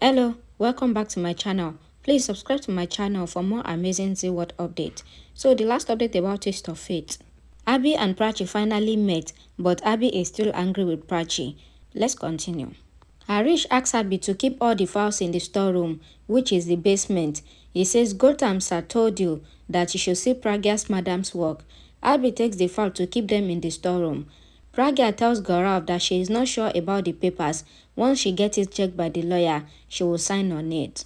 Hello, welcome back to my channel. Please subscribe to my channel for more amazing Zeeworld updates. So the last update about Taste of Fate. Abhi and Prachi finally met, but Abhi is still angry with Prachi. Let's continue. Harish asks Abhi to keep all the files in the storeroom, which is the basement. He says Gautam sir told you that you should see Pragya's madam's work. Abhi takes the file to keep them in the storeroom. Pragya tells Gaurav that she is not sure about the papers. Once she gets it checked by the lawyer, she will sign on it.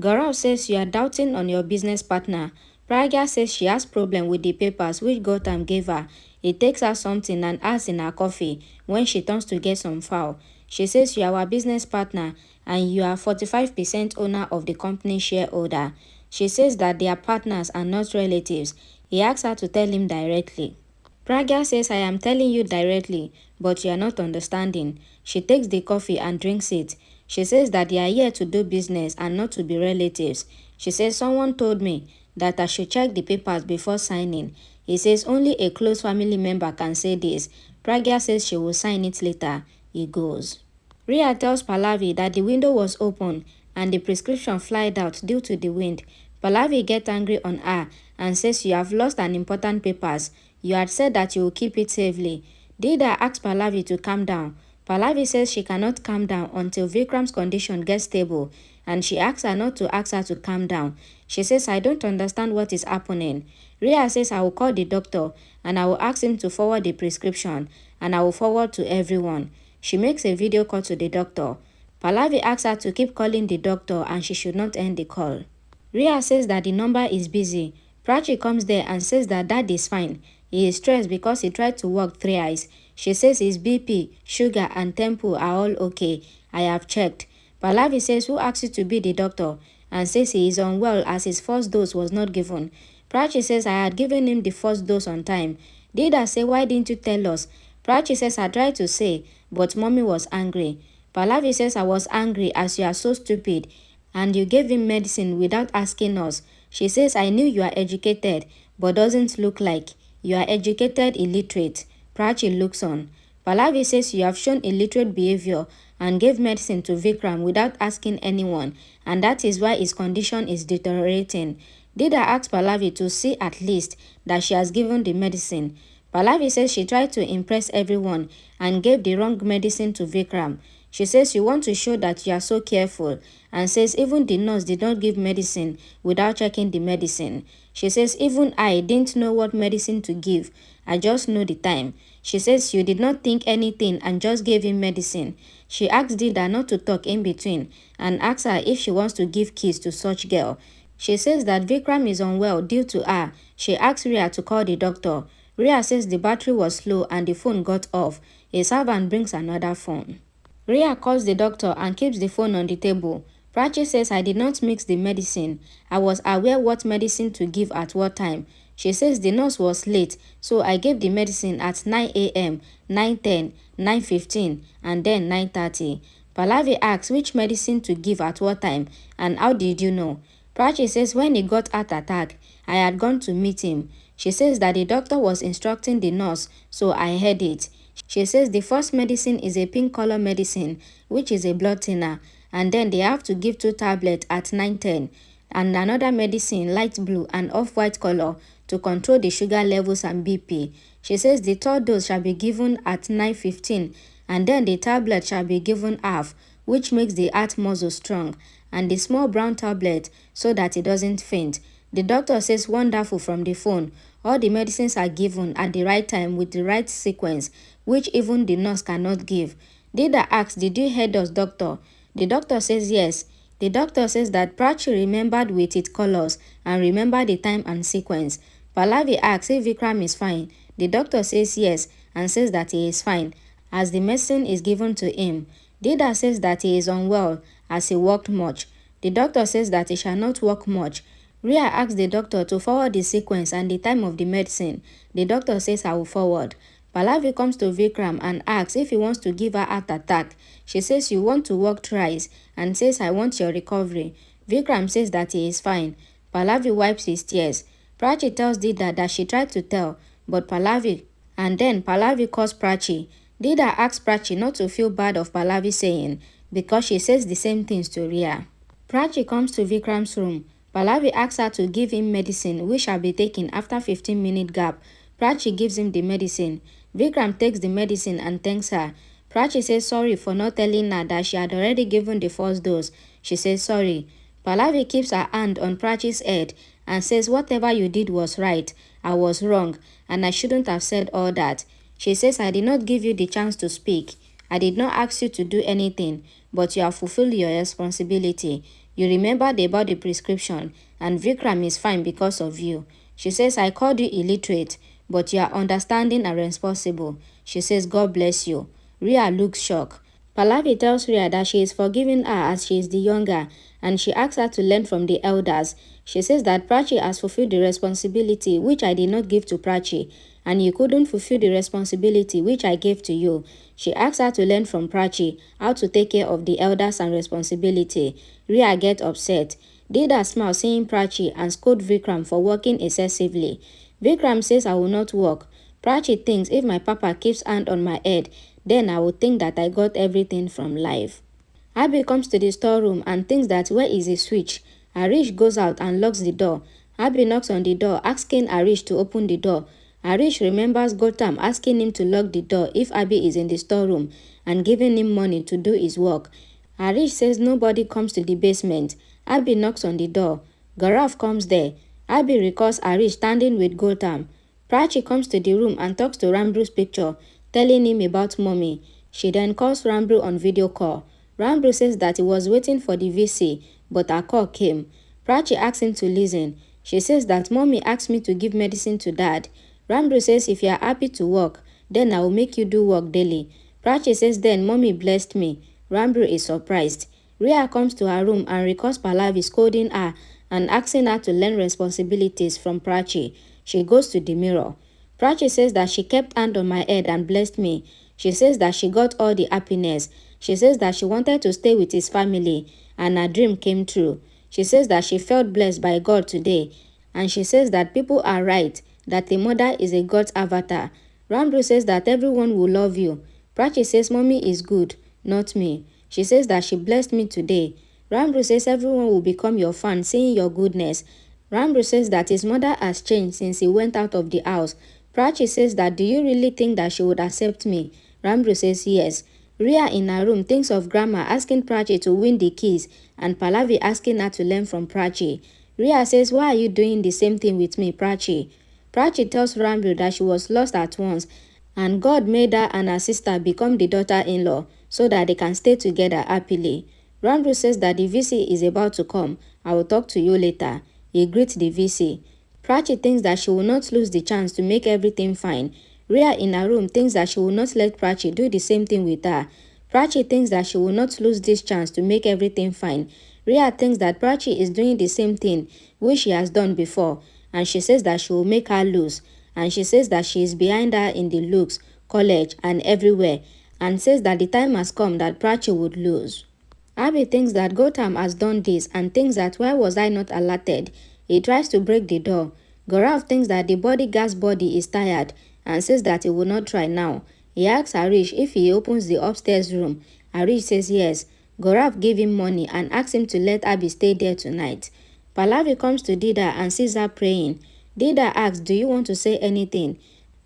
Gaurav says you are doubting on your business partner. Pragya says she has problem with the papers which Gautam gave her. He takes her something and adds in her coffee when she turns to get some fowl. She says you are our business partner and you are 45% owner of the company shareholder. She says that they are partners and not relatives. He asks her to tell him directly. Pragya says I am telling you directly, but you are not understanding. She takes the coffee and drinks it. She says that they are here to do business and not to be relatives. She says someone told me that I should check the papers before signing. He says only a close family member can say this. Pragya says she will sign it later. He goes. Ria tells Pallavi that the window was open and the prescription flied out due to the wind. Pallavi gets angry on her and says you have lost an important papers. You had said that you will keep it safely. Dida asks Pallavi to calm down. Pallavi says she cannot calm down until Vikram's condition gets stable, and she asks her not to ask her to calm down. She says, I don't understand what is happening. Ria says, I will call the doctor and I will ask him to forward the prescription and I will forward to everyone. She makes a video call to the doctor. Pallavi asks her to keep calling the doctor and she should not end the call. Ria says that the number is busy. Prachi comes there and says that Dad is fine. He is stressed because he tried to walk 3 eyes. She says his BP, sugar and tempo are all okay. I have checked. Pallavi says who asked you to be the doctor and says he is unwell as his first dose was not given. Prachi says I had given him the first dose on time. Dida say why didn't you tell us? Prachi says I tried to say, but mommy was angry. Pallavi says I was angry as you are so stupid and you gave him medicine without asking us. She says I knew you are educated but doesn't look like. You are educated illiterate. Prachi looks on. Pallavi says you have shown illiterate behavior and gave medicine to Vikram without asking anyone, and that is why his condition is deteriorating. Dida asks Pallavi to see at least that she has given the medicine. Pallavi says she tried to impress everyone and gave the wrong medicine to Vikram. She says you want to show that you are so careful and says even the nurse did not give medicine without checking the medicine. She says even I didn't know what medicine to give. I just know the time. She says you did not think anything and just gave him medicine. She asked Dida not to talk in between and asks her if she wants to give kiss to such girl. She says that Vikram is unwell due to her. She asks Ria to call the doctor. Ria says the battery was low and the phone got off. A servant brings another phone. Ria calls the doctor and keeps the phone on the table. Prachi says I did not mix the medicine. I was aware what medicine to give at what time. She says the nurse was late, so I gave the medicine at 9 a.m., 9:10, 9:15, and then 9:30. Pallavi asks which medicine to give at what time and how did you know? Prachi says when he got heart attack, I had gone to meet him. She says that the doctor was instructing the nurse, so I heard it. She says the first medicine is a pink color medicine, which is a blood thinner, and then they have to give 2 tablets at 9:10, and another medicine light blue and off-white color to control the sugar levels and BP. She says the third dose shall be given at 9:15, and then the tablet shall be given half, which makes the heart muscle strong, and the small brown tablet so that it doesn't faint. The doctor says wonderful from the phone. All the medicines are given at the right time with the right sequence, which even the nurse cannot give. Dida asks, did you hear us, doctor? The doctor says yes. The doctor says that Prachi remembered with its colors and remembered the time and sequence. Pallavi asks if Vikram is fine. The doctor says yes and says that he is fine as the medicine is given to him. Dida says that he is unwell as he walked much. The doctor says that he shall not walk much. Ria asks the doctor to forward the sequence and the time of the medicine. The doctor says I will forward. Pallavi comes to Vikram and asks if he wants to give her heart attack. She says you want to walk thrice and says I want your recovery. Vikram says that he is fine. Pallavi wipes his tears. Prachi tells Dida that she tried to tell, but Pallavi calls Prachi. Dida asks Prachi not to feel bad of Pallavi saying, because she says the same things to Ria. Prachi comes to Vikram's room. Pallavi asks her to give him medicine which shall be taken after 15-minute gap. Prachi gives him the medicine. Vikram takes the medicine and thanks her. Prachi says sorry for not telling her that she had already given the first dose. She says sorry. Pallavi keeps her hand on Prachi's head and says whatever you did was right. I was wrong and I shouldn't have said all that. She says I did not give you the chance to speak. I did not ask you to do anything, but you have fulfilled your responsibility. You remembered about the prescription, and Vikram is fine because of you. She says, I called you illiterate, but you are understanding and responsible. She says, God bless you. Ria looks shocked. Pallavi tells Ria that she is forgiving her as she is the younger, and she asks her to learn from the elders. She says that Prachi has fulfilled the responsibility which I did not give to Prachi, and you couldn't fulfill the responsibility which I gave to you. She asks her to learn from Prachi how to take care of the elders and responsibility. Ria gets upset. Dida smiles seeing Prachi and scolds Vikram for working excessively. Vikram says I will not work. Prachi thinks if my papa keeps hand on my head, then I will think that I got everything from life. Abhi comes to the storeroom and thinks that where is the switch? Arish goes out and locks the door. Abhi knocks on the door asking Arish to open the door. Arish remembers Gautam asking him to lock the door if Abhi is in the storeroom and giving him money to do his work. Arish says nobody comes to the basement. Abhi knocks on the door. Gaurav comes there. Abhi recalls Arish standing with Gautam. Prachi comes to the room and talks to Rambru's picture, telling him about mommy. She then calls Rambru on video call. Rambru says that he was waiting for the VC, but her call came. Prachi asks him to listen. She says that mommy asked me to give medicine to dad. Rambru says if you are happy to work, then I will make you do work daily. Prachi says then mommy blessed me. Rambru is surprised. Ria comes to her room and recalls Pallavi scolding her and asking her to learn responsibilities from Prachi. She goes to the mirror. Prachi says that she kept hand on my head and blessed me. She says that she got all the happiness. She says that she wanted to stay with his family and her dream came true. She says that she felt blessed by God today. And she says that people are right, that a mother is a God's avatar. Rambru says that everyone will love you. Prachi says mommy is good, not me. She says that she blessed me today. Rambru says everyone will become your fan, seeing your goodness. Rambru says that his mother has changed since he went out of the house. Prachi says that do you really think that she would accept me? Rambru says yes. Ria in her room thinks of Grandma asking Prachi to win the keys and Pallavi asking her to learn from Prachi. Ria says, why are you doing the same thing with me, Prachi? Prachi tells Rambru that she was lost at once and God made her and her sister become the daughter-in-law so that they can stay together happily. Rambru says that the VC is about to come. I will talk to you later. He greets the VC. Prachi thinks that she will not lose the chance to make everything fine. Ria in her room thinks that she will not let Prachi do the same thing with her. Prachi thinks that she will not lose this chance to make everything fine. Ria thinks that Prachi is doing the same thing which she has done before, and she says that she will make her lose. And she says that she is behind her in the looks, college, and everywhere, and says that the time has come that Prachi would lose. Abhi thinks that Gautam has done this and thinks that why was I not alerted? He tries to break the door. Gaurav thinks that the bodyguard's body is tired and says that he will not try now. He asks Harish if he opens the upstairs room. Harish says yes. Gaurav gave him money and asks him to let Abhi stay there tonight. Pallavi comes to Dida and sees her praying. Dida asks, do you want to say anything?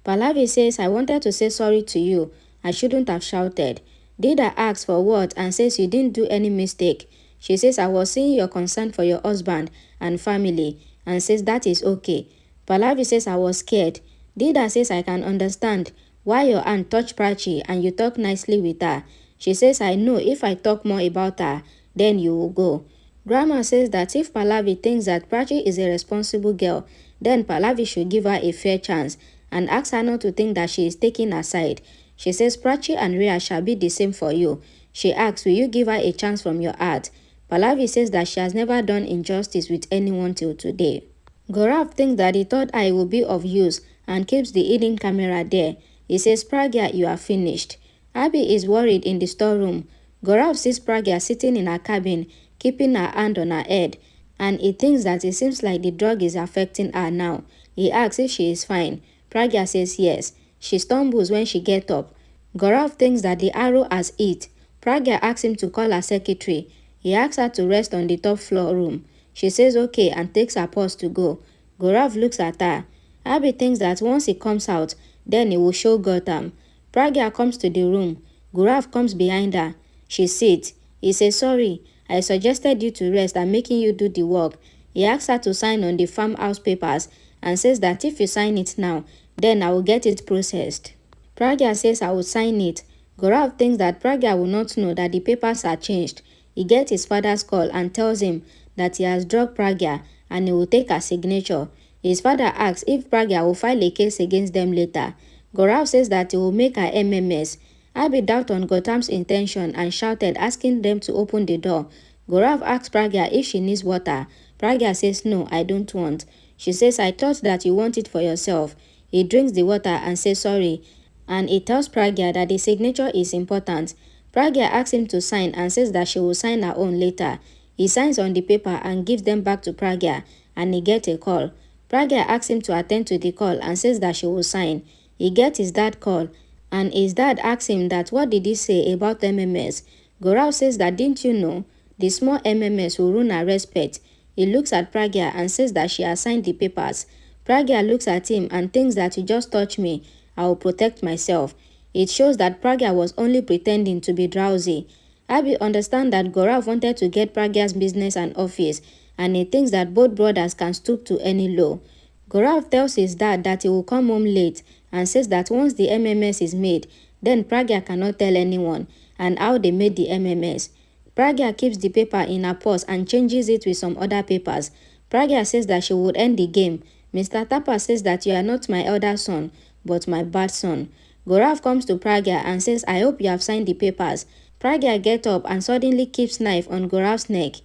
Pallavi says, I wanted to say sorry to you. I shouldn't have shouted. Dida asks for what and says you didn't do any mistake. She says, I was seeing your concern for your husband and family and says that is okay. Pallavi says, I was scared. Dida says, I can understand why your aunt touched Prachi and you talk nicely with her. She says, I know if I talk more about her, then you will go. Grandma says that if Pallavi thinks that Prachi is a responsible girl, then Pallavi should give her a fair chance and ask her not to think that she is taking her side. She says Prachi and Ria shall be the same for you. She asks, will you give her a chance from your heart? Pallavi says that she has never done injustice with anyone till today. Gaurav thinks that the third eye will be of use and keeps the hidden camera there. He says, Pragya, you are finished. Abhi is worried in the storeroom. Gaurav sees Pragya sitting in her cabin, keeping her hand on her head, and he thinks that it seems like the drug is affecting her now. He asks if she is fine. Pragya says yes. She stumbles when she gets up. Gaurav thinks that the arrow has hit. Pragya asks him to call her secretary. He asks her to rest on the top floor room. She says okay and takes her purse to go. Gaurav looks at her. Abhi thinks that once he comes out, then he will show Gotham. Pragya comes to the room. Gaurav comes behind her. She sits. He says, sorry, I suggested you to rest and making you do the work. He asks her to sign on the farmhouse papers and says that if you sign it now, then I will get it processed. Pragya says I will sign it. Gaurav thinks that Pragya will not know that the papers are changed. He gets his father's call and tells him that he has drugged Pragya and he will take her signature. His father asks if Pragya will file a case against them later. Gaurav says that he will make her MMS. Abhi doubted on Gautam's intention and shouted, asking them to open the door. Gaurav asks Pragya if she needs water. Pragya says no, I don't want. She says, I thought that you want it for yourself. He drinks the water and says sorry, and he tells Pragya that the signature is important. Pragya asks him to sign and says that she will sign her own later. He signs on the paper and gives them back to Pragya, and he gets a call. Pragya asks him to attend to the call and says that she will sign. He gets his dad call, and his dad asks him that what did he say about MMS. Gaurav says that didn't you know, the small MMS will ruin her respect. He looks at Pragya and says that she has signed the papers. Pragya looks at him and thinks that you just touched me, I will protect myself. It shows that Pragya was only pretending to be drowsy. Abhi understands that Gaurav wanted to get Pragya's business and office, and he thinks that both brothers can stoop to any low. Gaurav tells his dad that he will come home late and says that once the MMS is made, then Pragya cannot tell anyone and how they made the MMS. Pragya keeps the paper in her purse and changes it with some other papers. Pragya says that she would end the game. Mr. Tapa says that you are not my elder son, but my bad son. Gaurav comes to Pragya and says, I hope you have signed the papers. Pragya gets up and suddenly keeps knife on Gaurav's neck.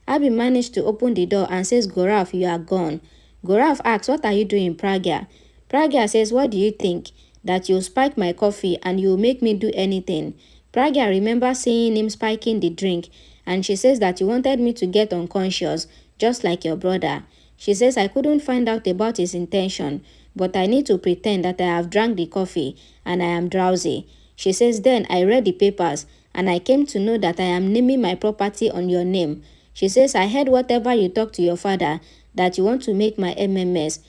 Abhi managed to open the door and says, Gaurav, you are gone. Gaurav asks, what are you doing, Pragya? Pragya says, what do you think? That you'll spike my coffee and you'll make me do anything. Pragya remembers seeing him spiking the drink, and she says that you wanted me to get unconscious, just like your brother. She says I couldn't find out about his intention, but I need to pretend that I have drank the coffee and I am drowsy. She says then I read the papers and I came to know that I am naming my property on your name. She says I heard whatever you talked to your father, that you want to make my MMS.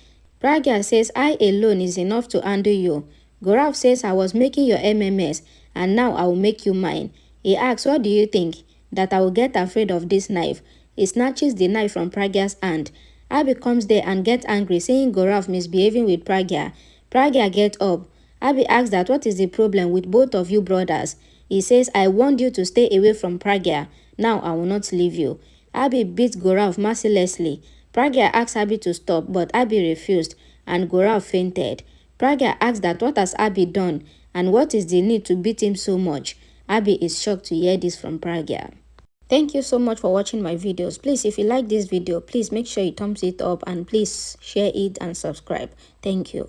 Pragya says I alone is enough to handle you. Gaurav says I was making your MMS and now I will make you mine. He asks, what do you think? That I will get afraid of this knife. He snatches the knife from Pragya's hand. Abhi comes there and gets angry, saying Gaurav misbehaving with Pragya. Pragya gets up. Abhi asks that what is the problem with both of you brothers? He says, I warned you to stay away from Pragya. Now I will not leave you. Abhi beats Gaurav mercilessly. Pragya asks Abhi to stop, but Abhi refused, and Gaurav fainted. Pragya asks that what has Abhi done, and what is the need to beat him so much. Abhi is shocked to hear this from Pragya. Thank you so much for watching my videos. Please, if you like this video, please make sure you thumbs it up and please share it and subscribe. Thank you.